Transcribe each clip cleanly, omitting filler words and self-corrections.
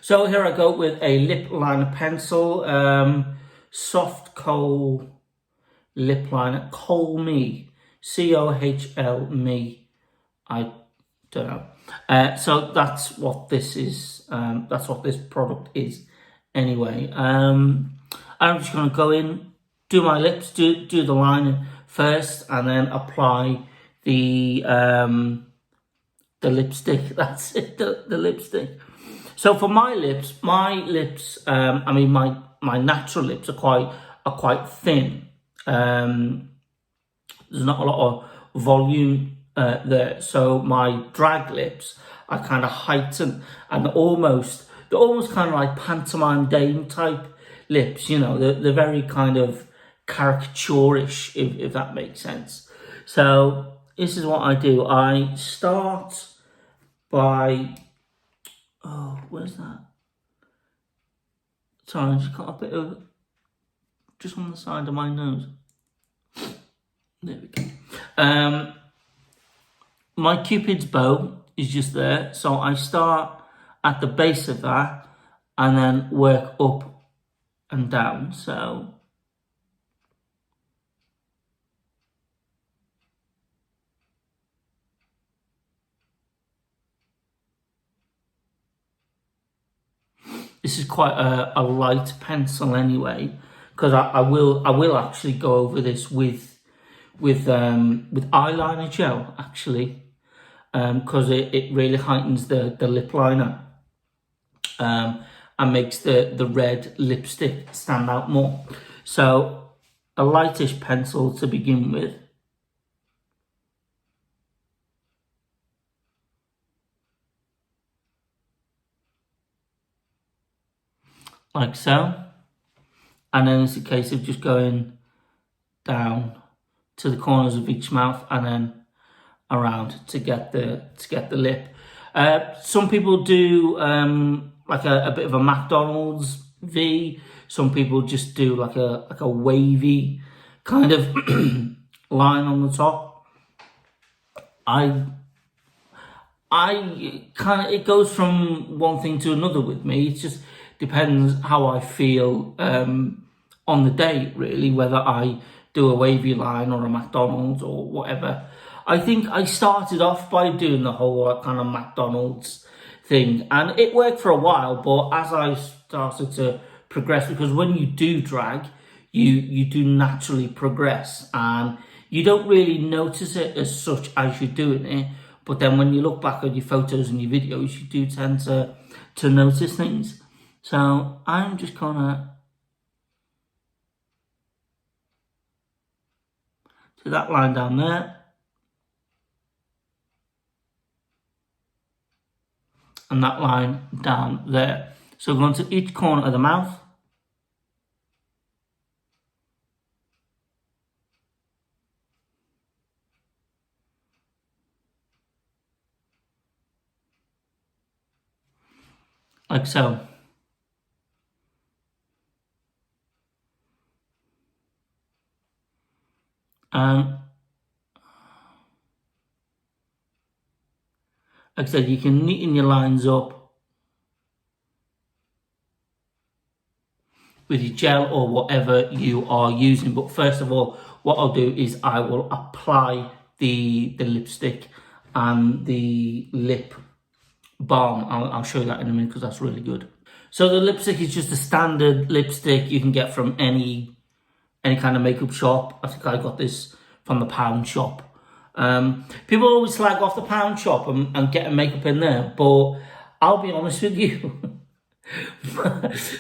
So here I go with a lip liner pencil, soft coal lip liner, Kohl Me, Kohl Me, I don't know. So that's what this is, that's what this product is anyway. I'm just going to go in, do my lips, do the liner first, and then apply the lipstick. That's it, the lipstick. So for my lips, I mean my natural lips are quite thin. There's not a lot of volume there. So my drag lips are kind of heightened and they're almost kind of like pantomime dame type lips. You know, they're very kind of caricaturish, if that makes sense. So this is what I do. I start by, oh, where's that? Sorry, I just got a bit of, just on the side of my nose. There we go. My Cupid's bow is just there. So I start at the base of that and then work up and down. So this is quite a light pencil anyway, because I will actually go over this with eyeliner gel actually, because it really heightens the lip liner, and makes the red lipstick stand out more. So a lightish pencil to begin with. Like so, and then it's a case of just going down to the corners of each mouth and then around to get the lip. Some people do like a bit of a McDonald's V. Some people just do like a wavy kind of line on the top. I kind of, it goes from one thing to another with me. It just depends how I feel on the day, really, whether I do a wavy line or a McDonald's or whatever. I think I started off by doing the whole kind of McDonald's thing, and it worked for a while, but as I started to progress, because when you do drag, you do naturally progress, and you don't really notice it as such as you're doing it, but then when you look back at your photos and your videos, you do tend to notice things. So I'm just gonna do that line down there. And that line down there. So going to each corner of the mouth. Like so. Like I said, you can neaten your lines up with your gel or whatever you are using. But first of all, what I'll do is I will apply the lipstick and the lip balm. I'll show you that in a minute because that's really good. So the lipstick is just a standard lipstick you can get from any kind of makeup shop. I think I got this from the pound shop. People always slag off the pound shop and get a makeup in there, but I'll be honest with you,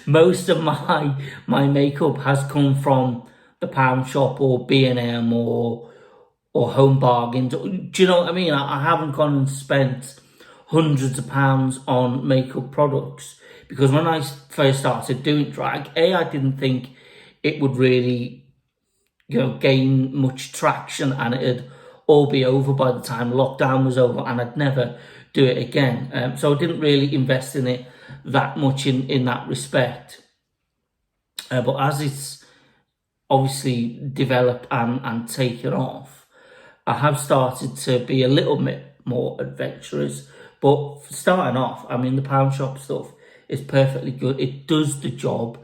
most of my makeup has come from the pound shop or B&M or Home Bargains. Do you know what I mean? I haven't gone and spent hundreds of pounds on makeup products, because when I first started doing drag, I didn't think it would really, gain much traction, and it'd all be over by the time lockdown was over, and I'd never do it again. So I didn't really invest in it that much in that respect. But as it's obviously developed and taken off, I have started to be a little bit more adventurous. But starting off, I mean, the pound shop stuff It's perfectly good. It does the job.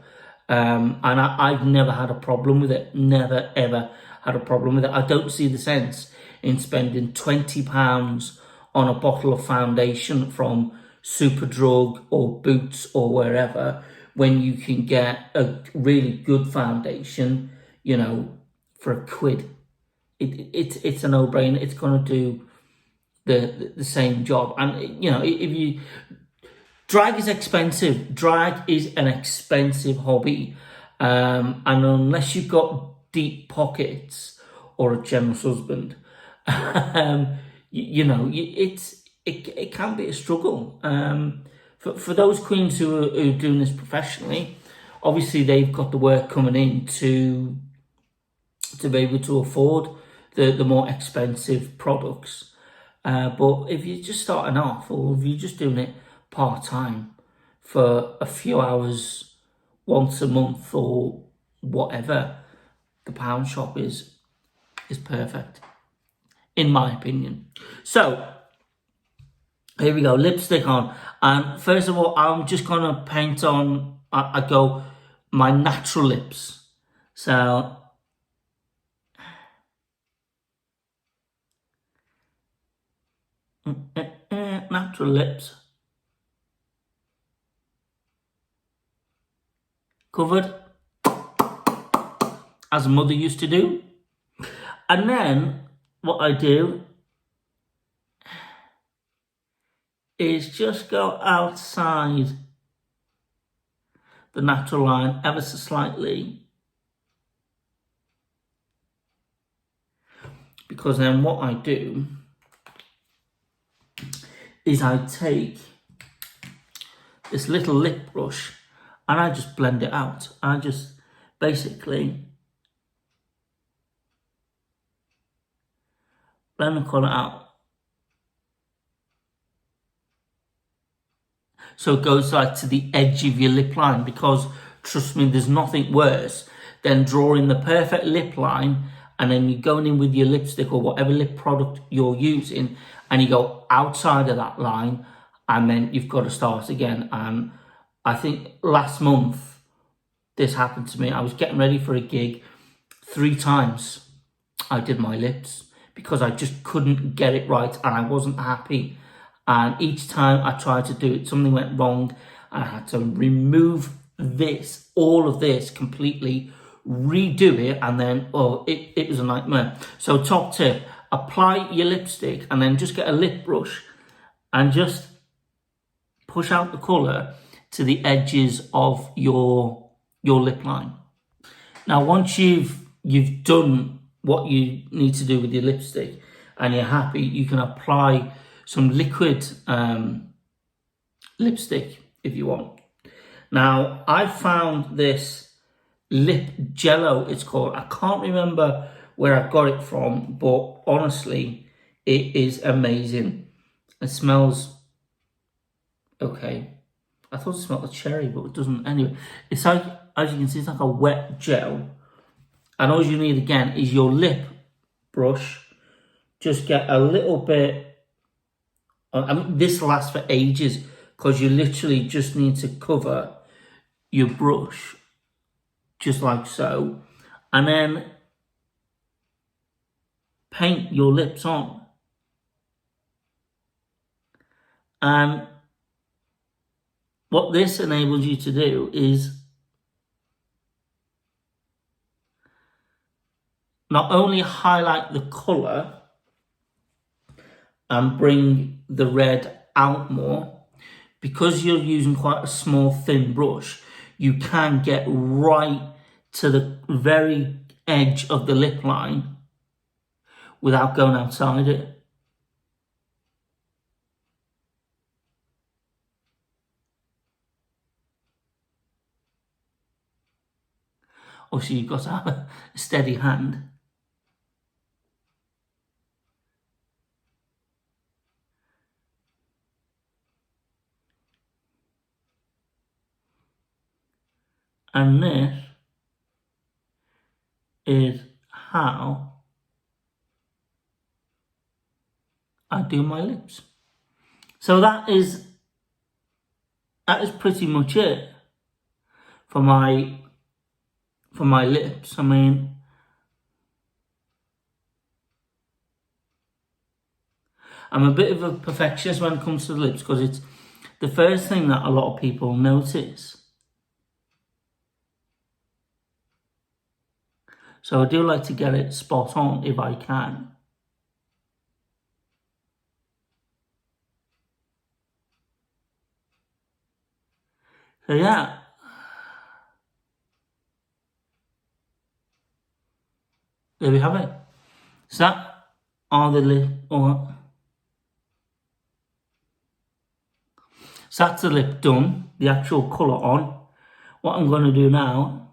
And I've never had a problem with it. Never, ever had a problem with it. I don't see the sense in spending £20 on a bottle of foundation from Superdrug or Boots or wherever when you can get a really good foundation, you know, for a quid. It's a no-brainer. It's going to do the same job. And, you know, if you... Drag is expensive. Drag is an expensive hobby. And unless you've got deep pockets or a generous husband, you know, it can be a struggle. For those queens who are doing this professionally, obviously they've got the work coming in to be able to afford the more expensive products. But if you're just starting off, or if you're just doing it part-time for a few hours once a month or whatever, the pound shop is perfect, in my opinion. So, here we go, lipstick on. And first of all, I'm just going to paint on, I go, my natural lips. So, natural lips. Covered, as mother used to do. And then, what I do is just go outside the natural line ever so slightly. Because then what I do is I take this little lip brush and I just blend it out. I just basically blend the colour out. So it goes like to the edge of your lip line, because trust me, there's nothing worse than drawing the perfect lip line and then you're going in with your lipstick or whatever lip product you're using and you go outside of that line and then you've got to start again. And I think last month this happened to me. I was getting ready for a gig. 3 times I did my lips because I just couldn't get it right and I wasn't happy. And each time I tried to do it, something went wrong. I had to remove this, all of this completely, redo it, and then, it was a nightmare. So top tip, apply your lipstick and then just get a lip brush and just push out the colour to the edges of your lip line. Now, once you've done what you need to do with your lipstick and you're happy, you can apply some liquid lipstick if you want. Now, I found this lip jello, it's called. I can't remember where I got it from, but honestly, it is amazing. It smells okay. I thought it smelled of cherry, but it doesn't. Anyway, it's like, as you can see, it's like a wet gel. And all you need again is your lip brush. Just get a little bit. I mean, this lasts for ages because you literally just need to cover your brush just like so, and then paint your lips on. And what this enables you to do is not only highlight the colour and bring the red out more, because you're using quite a small thin brush, you can get right to the very edge of the lip line without going outside it. Obviously, you've got to have a steady hand. And this is how I do my lips. So that is that is pretty much it for my lips. I mean, I'm a bit of a perfectionist when it comes to the lips because it's the first thing that a lot of people notice. So I do like to get it spot on if I can. So yeah. There we have it. So that are the lip, or so that's the lip done, the actual colour on. What I'm going to do now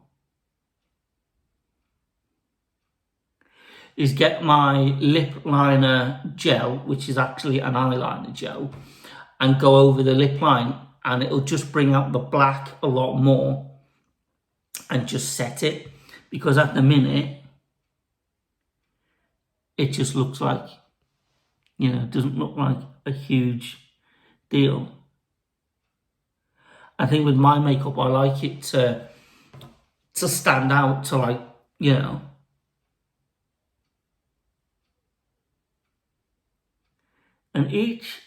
is get my lip liner gel, which is actually an eyeliner gel, and go over the lip line, and it'll just bring out the black a lot more and just set it, because at the minute it just looks like, you know, it doesn't look like a huge deal. I think with my makeup, I like it to stand out, to, like, you know. And each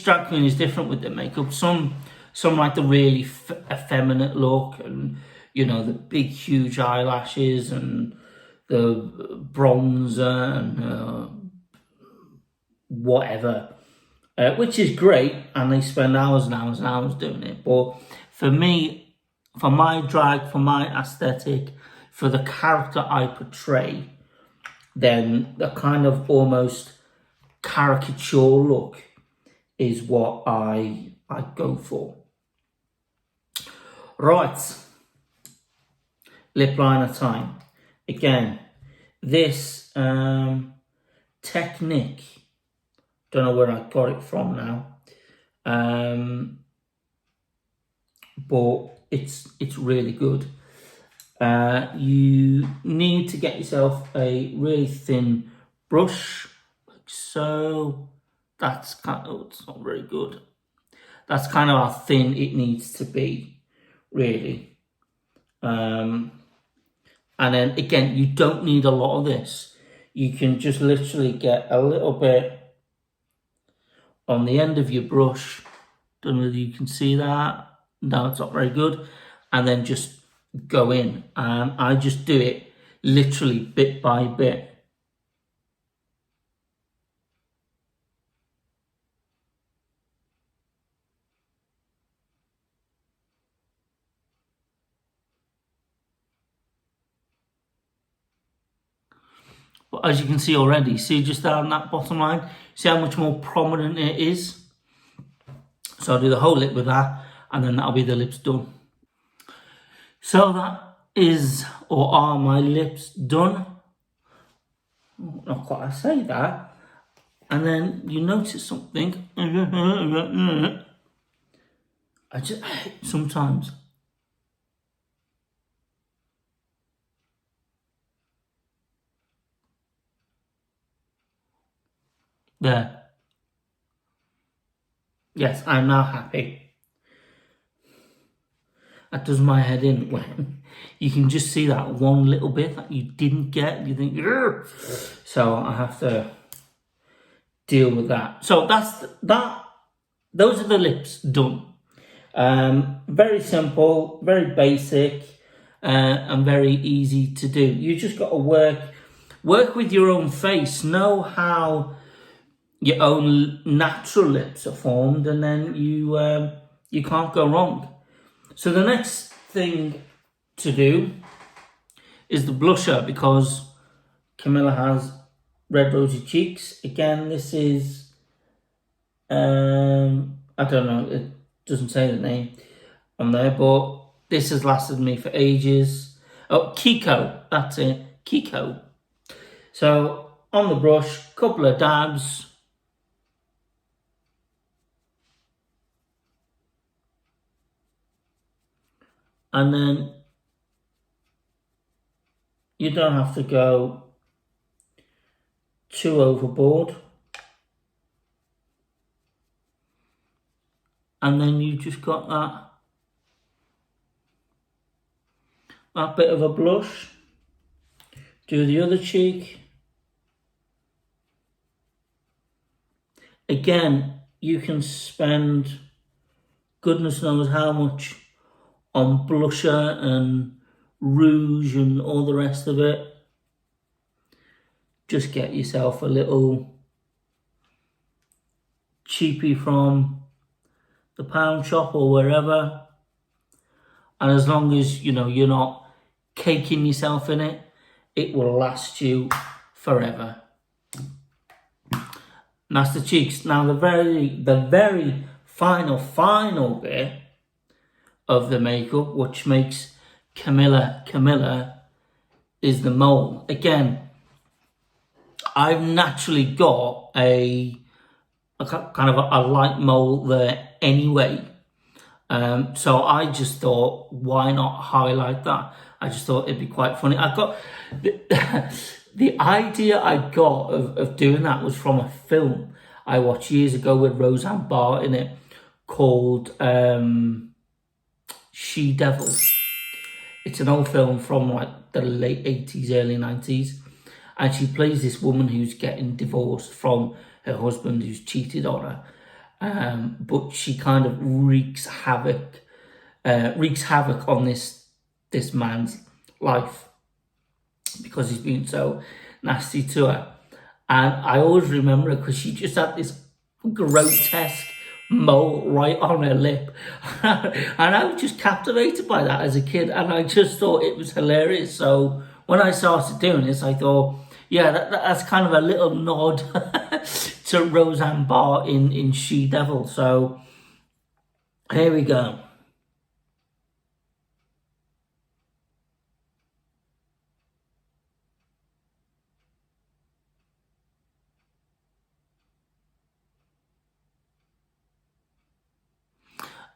drag queen is different with their makeup. Some like the really effeminate look, and, you know, the big huge eyelashes and the bronzer and whatever, which is great, and they spend hours and hours and hours doing it. But for me, for my drag, for my aesthetic, for the character I portray, then the kind of almost caricature look is what I go for. Right, lip liner time. Again, this Technique, don't know where I got it from now, but it's really good. You need to get yourself a really thin brush, like so. That's kind of, it's not very good. That's kind of how thin it needs to be, really. And then again, you don't need a lot of this. You can just literally get a little bit on the end of your brush. Don't know if you can see that. No, it's not very good. And then just go in. And I just do it literally bit by bit. But as you can see already, see just down that bottom line, see how much more prominent it is? So I'll do the whole lip with that, and then that'll be the lips done. So that is, or are my lips done? Not quite, I say that. And then you notice something. I just, sometimes. There. Yes, I'm now happy. That does my head in when you can just see that one little bit that you didn't get. You think, ugh. So I have to deal with that. So that's that. Those are the lips done. Very simple, very basic, and very easy to do. You just got to work with your own face. Know how your own natural lips are formed, and then you can't go wrong. So the next thing to do is the blusher, because Camilla has red rosy cheeks. Again, this is I don't know, it doesn't say the name on there, but this has lasted me for ages. Oh, Kiko, that's it, Kiko. So on the brush, couple of dabs. And then you don't have to go too overboard. And then you just got that bit of a blush. Do the other cheek. Again, you can spend goodness knows how much on blusher and rouge and all the rest of it. Just get yourself a little cheapie from the pound shop or wherever. And as long as, you know, you're not caking yourself in it, it will last you forever. And that's the cheeks. Now the very final bit of the makeup, which makes Camilla, is the mole. Again, I've naturally got a kind of a light mole there anyway. So I just thought, why not highlight that? I just thought it'd be quite funny. I got the idea I got of doing that was from a film I watched years ago with Roseanne Barr in it called She-Devil. It's an old film from like the late 80s, early 90s. And she plays this woman who's getting divorced from her husband who's cheated on her. But she kind of wreaks havoc on this man's life because he's been so nasty to her. And I always remember her because she just had this grotesque mole right on her lip. And I was just captivated by that as a kid. And I just thought it was hilarious. So when I started doing this, I thought, yeah, that's kind of a little nod to Roseanne Barr in She-Devil. So here we go.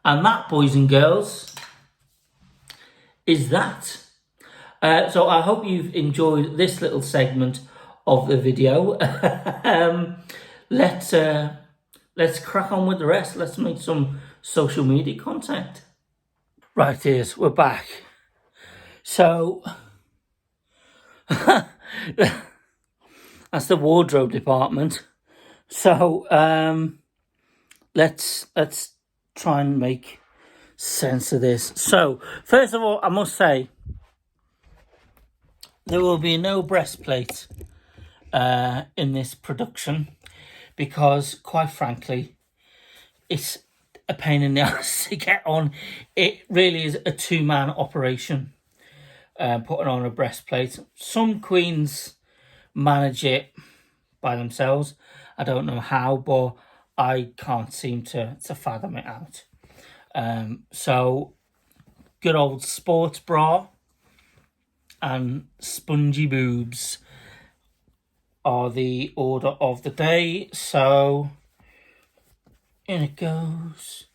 And that, boys and girls, is that. So I hope you've enjoyed this little segment of the video. Let's crack on with the rest. Let's make some social media content. Right, here's, we're back. So that's the wardrobe department. So let's try and make sense of this. So first of all, I must say there will be no breastplate in this production because, quite frankly, it's a pain in the ass to get on. It really is a two-man operation, putting on a breastplate. Some queens manage it by themselves. I don't know how, but I can't seem to fathom it out. So, good old sports bra and spongy boobs are the order of the day. So, in it goes.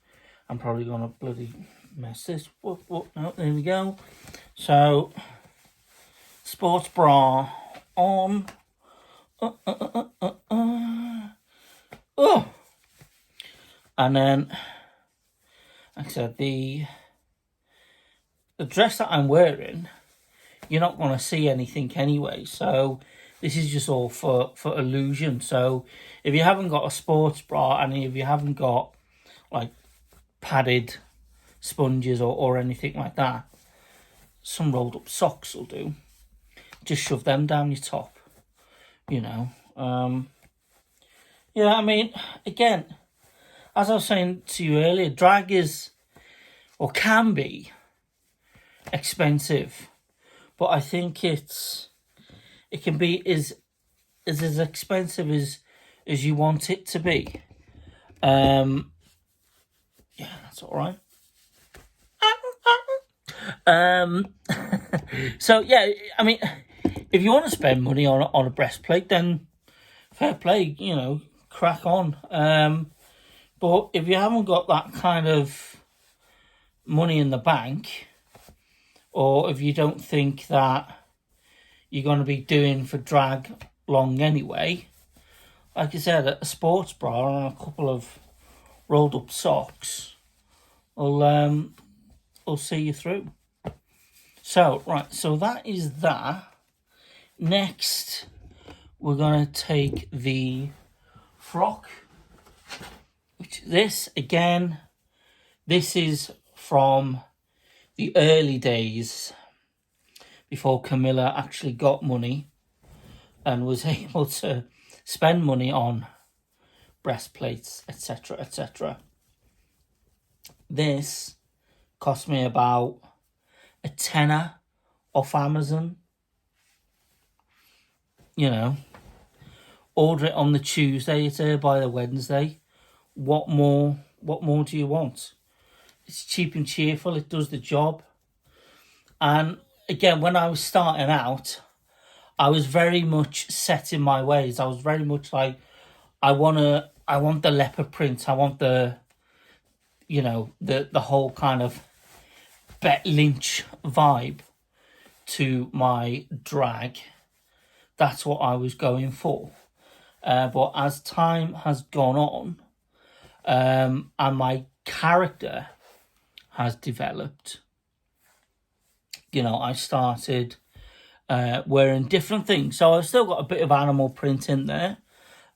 I'm probably gonna bloody mess this. Whoop, whoop. No, there we go. So, sports bra on. Oh, and then, like I said, the dress that I'm wearing, you're not going to see anything anyway. So this is just all for illusion. So if you haven't got a sports bra and if you haven't got like padded sponges or anything like that, some rolled up socks will do. Just shove them down your top, you know. Yeah, I mean, again, as I was saying to you earlier, drag is, or can be, expensive. But I think it can be as expensive as you want it to be. Yeah, that's all right. So yeah, I mean, if you want to spend money on a breastplate, then fair play, you know, crack on. But if you haven't got that kind of money in the bank, or if you don't think that you're going to be doing for drag long anyway, like I said, a sports bra and a couple of rolled up socks will see you through. So, right, so that is that. Next, we're going to take the frock, which this, again, this is from the early days before Camilla actually got money and was able to spend money on breastplates, etc., etc. This cost me about a tenner off Amazon. You know, order it on the Tuesday, it's here by the Wednesday. What more do you want? It's cheap and cheerful, it does the job. And again, when I was starting out, I was very much set in my ways. I was very much like, I want the leopard print. I want the whole kind of Bet Lynch vibe to my drag. That's what I was going for. But as time has gone on, and my character has developed, I started wearing different things. So I've still got a bit of animal print in there,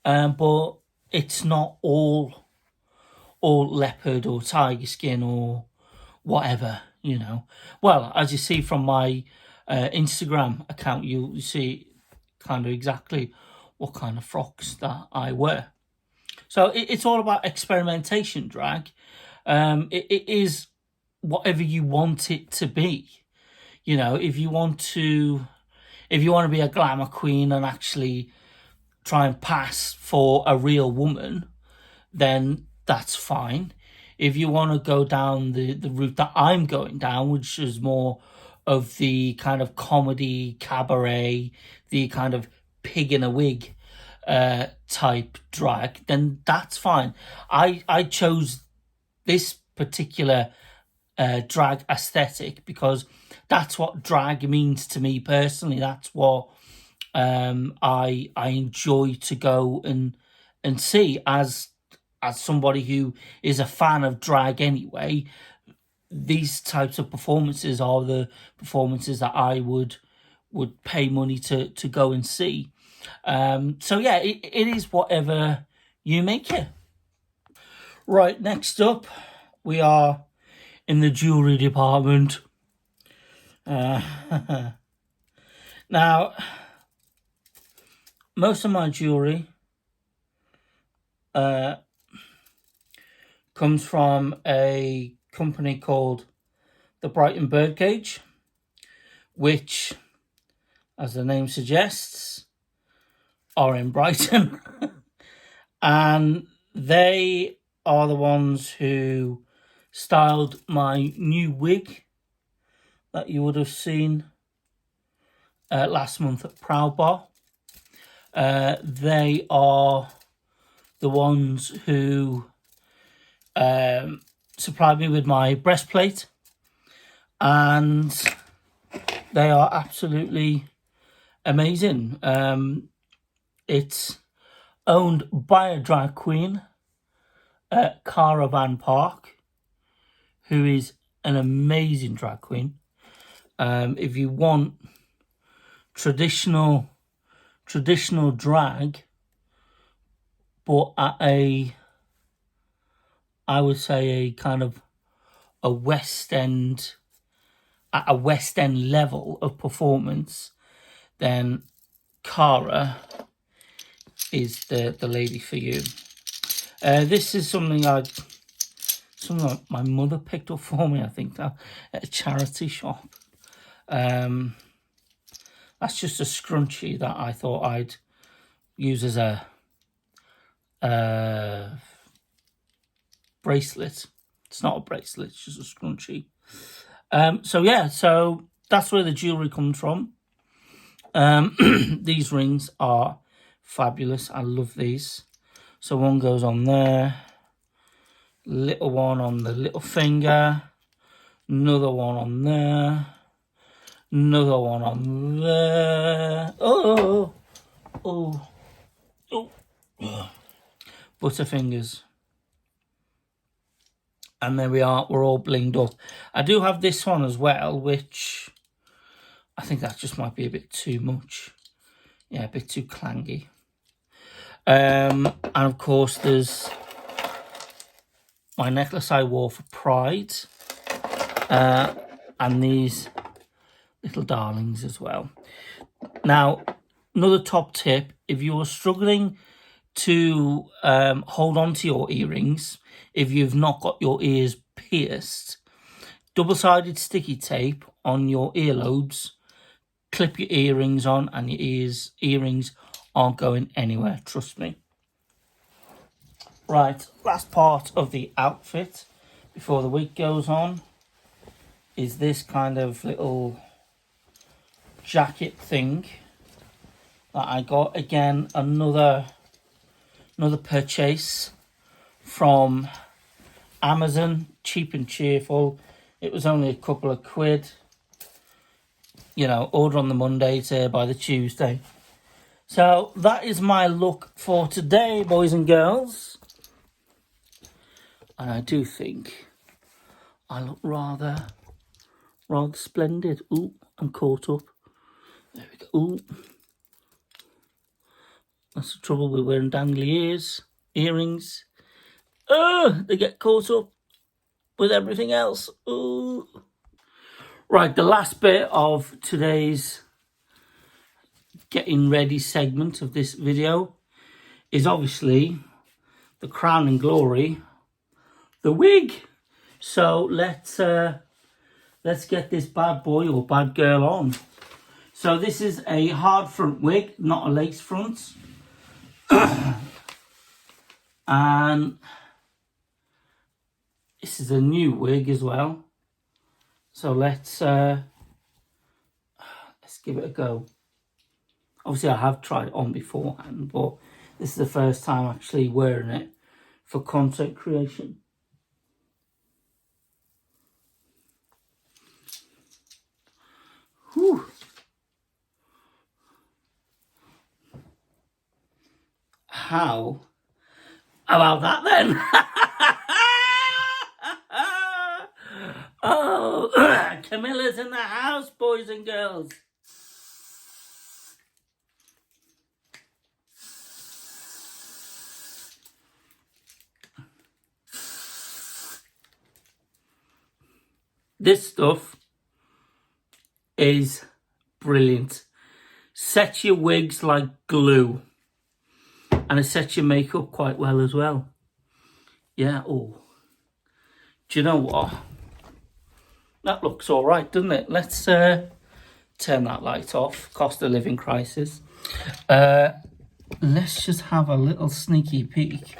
but it's not all leopard or tiger skin or whatever, Well, as you see from my Instagram account, you see kind of exactly what kind of frocks that I wear. So it's all about experimentation, drag. It is whatever you want it to be. If you want to be a glamour queen and actually try and pass for a real woman, then that's fine. If you want to go down the route that I'm going down, which is more of the kind of comedy, cabaret, the kind of pig in a wig type drag, then that's fine. I chose this particular drag aesthetic because that's what drag means to me personally. That's what I enjoy to go and see as somebody who is a fan of drag anyway. These types of performances are the performances that I would pay money to go and see. So yeah, it is whatever you make it. Right, next up, we are in the jewellery department. Now, most of my jewellery comes from a company called the Brighton Birdcage, which, as the name suggests, are in Brighton. And they are the ones who styled my new wig that you would have seen last month at Proud Bar. They are the ones who supplied me with my breastplate, and they are absolutely amazing. It's owned by a drag queen, Cara Van Park, who is an amazing drag queen. If you want traditional drag, but at I would say a kind of a West End level of performance, then Cara is the lady for you. This is something my mother picked up for me, I think, at a charity shop. That's just a scrunchie that I thought I'd use as a bracelet. It's not a bracelet, it's just a scrunchie. So that's where the jewellery comes from. These rings are fabulous. I love these. So one goes on there, little one on the little finger, another one on there, another one on there. Oh. Butterfingers. And there we are, we're all blinged up. I do have this one as well, which I think that just might be a bit too much. Yeah, a bit too clangy. And of course, there's my necklace I wore for Pride. And these little darlings as well. Now, another top tip, if you're struggling to hold on to your earrings, if you've not got your ears pierced, double-sided sticky tape on your earlobes, clip your earrings on, and your earrings aren't going anywhere, trust me. Right, last part of the outfit before the week goes on is this kind of little jacket thing that I got. Again, another purchase from Amazon, cheap and cheerful. It was only a couple of quid. You know, order on the Monday, it's here by the Tuesday. So that is my look for today, boys and girls. And I do think I look rather splendid. Ooh, I'm caught up. There we go. Ooh. That's the trouble with wearing dangly earrings. Oh, they get caught up with everything else. Ooh. Right, the last bit of today's getting ready segment of this video is obviously the crown and glory, the wig. So let's get this bad boy or bad girl on. So this is a hard front wig, not a lace front. And this is a new wig as well. So let's give it a go. Obviously I have tried it on beforehand, but this is the first time actually wearing it for content creation. Whew. How about that then? Oh, Camilla's in the house, boys and girls. This stuff is brilliant. Sets your wigs like glue. And it sets your makeup quite well as well. Yeah, oh. Do you know what? That looks all right, doesn't it? Let's turn that light off. Cost of living crisis. Let's just have a little sneaky peek.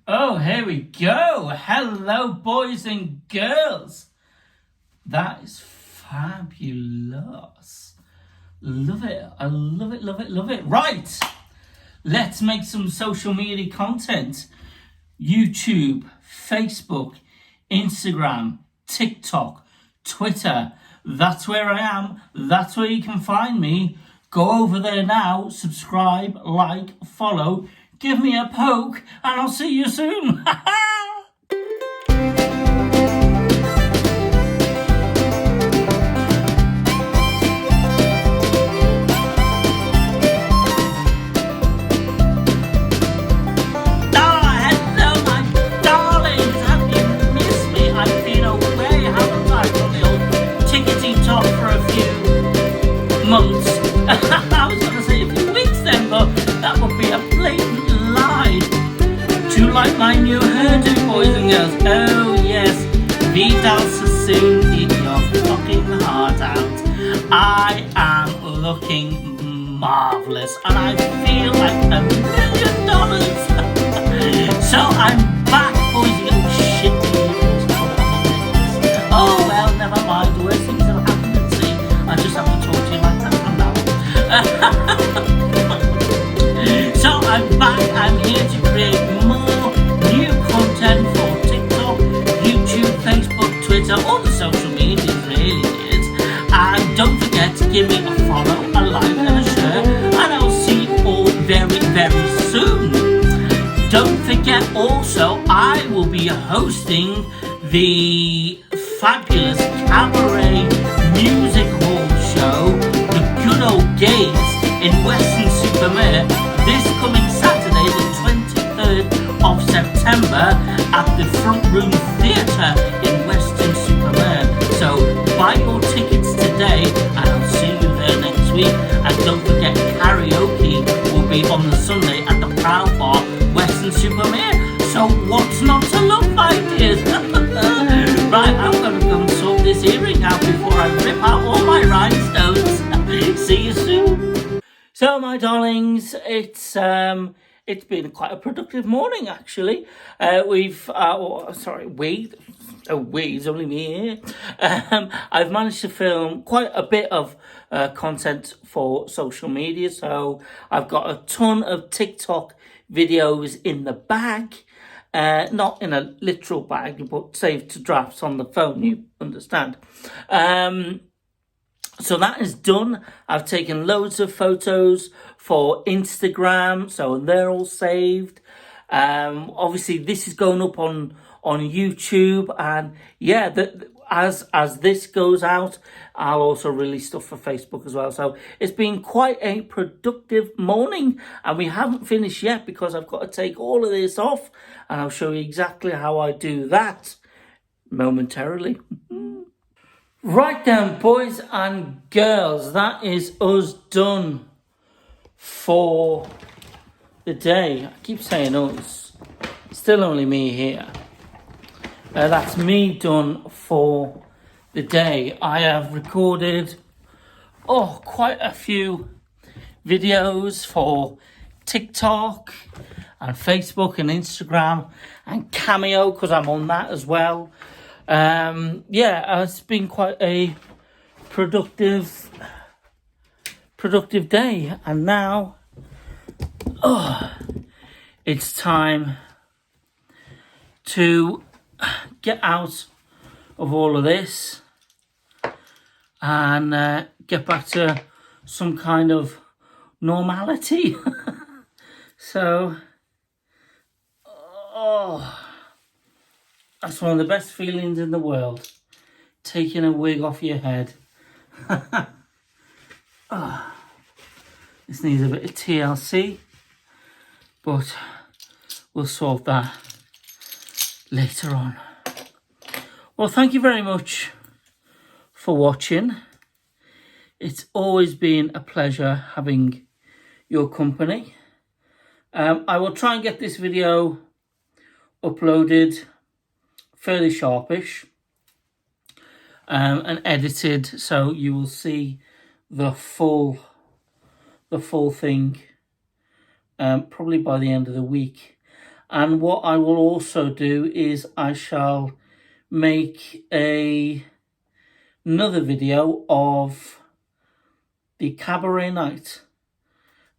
Oh, here we go. Hello, boys and girls. That is fabulous. Love it. I love it, love it, love it. Right. Let's make some social media content. YouTube, Facebook, Instagram, TikTok, Twitter. That's where I am. That's where you can find me. Go over there now. Subscribe, like, follow. Give me a poke, and I'll see you soon. Months. I was going to say a few weeks then, but that would be a blatant lie. Do you like my new hairdo, boys and girls? Oh yes, Vidal Sassoon eat your fucking heart out. I am looking marvellous and I feel like $1 million. So I'm back, boys and girls. Shit. Oh well, never mind. The worst things that happen at sea. I just have to talk to you like that from now on. So I'm back. I'm here to create more new content for TikTok, YouTube, Facebook, Twitter, all the social medias really is. And don't forget to give me a follow, a like and a share. And I'll see you all very, very soon. Don't forget also, I will be hosting the fabulous cabaret music hall show, The Good Old Days, in Weston-super-Mare this coming Saturday, the 23rd of September at the Front Room Theatre in Weston-super-Mare. So buy your tickets today and I'll see you there next week. And don't forget, karaoke will be on the Sunday at the Proud Bar, Weston-super-Mare. So what's not to love, my dears? Right, I'm going to go and sort this earring out before I rip out all my rhinestones. See you soon. So, my darlings, it's been quite a productive morning, actually. It's only me here. I've managed to film quite a bit of content for social media. So I've got a ton of TikTok videos in the bag. Not in a literal bag, but saved to drafts on the phone, you understand. So that is done. I've taken loads of photos for Instagram, so they're all saved. Obviously, this is going up on YouTube, and yeah, as this goes out, I'll also release stuff for Facebook as well. So it's been quite a productive morning, and we haven't finished yet because I've got to take all of this off, and I'll show you exactly how I do that momentarily. Right then, boys and girls, that is us done for the day. I keep saying us, still only me here. That's me done for the day. I have recorded quite a few videos for TikTok and Facebook and Instagram and Cameo, because I'm on that as well. It's been quite a productive day, and now it's time to get out of all of this and get back to some kind of normality. So that's one of the best feelings in the world, taking a wig off your head. This needs a bit of TLC, but we'll solve that later on. Well, thank you very much for watching. It's always been a pleasure having your company. I will try and get this video uploaded fairly sharpish and edited, so you will see the full thing probably by the end of the week. And what I will also do is I shall make another video of the cabaret night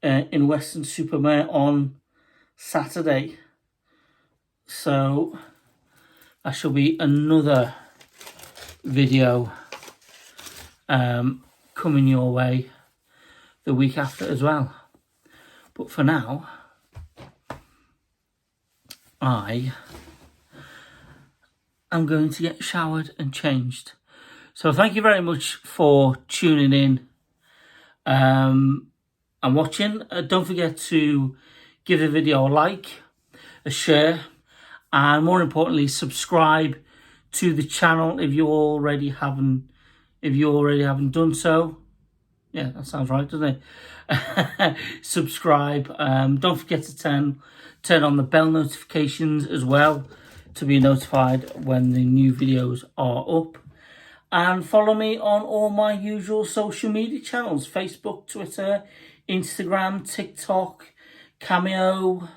in Weston-super-Mare on Saturday. So that shall be another video coming your way the week after as well. But for now, I am going to get showered and changed. So thank you very much for tuning in and watching. Don't forget to give the video a like, a share, and more importantly, subscribe to the channel if you already haven't done so. Yeah, that sounds right, doesn't it? Subscribe. Don't forget to turn on the bell notifications as well to be notified when the new videos are up. And follow me on all my usual social media channels: Facebook, Twitter, Instagram, TikTok, Cameo.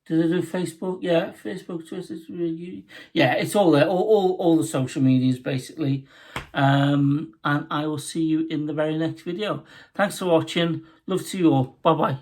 Did I do Facebook? Yeah, Facebook, Twitter. Yeah, it's all there. All the social medias, basically. And I will see you in the very next video. Thanks for watching. Love to you all. Bye-bye.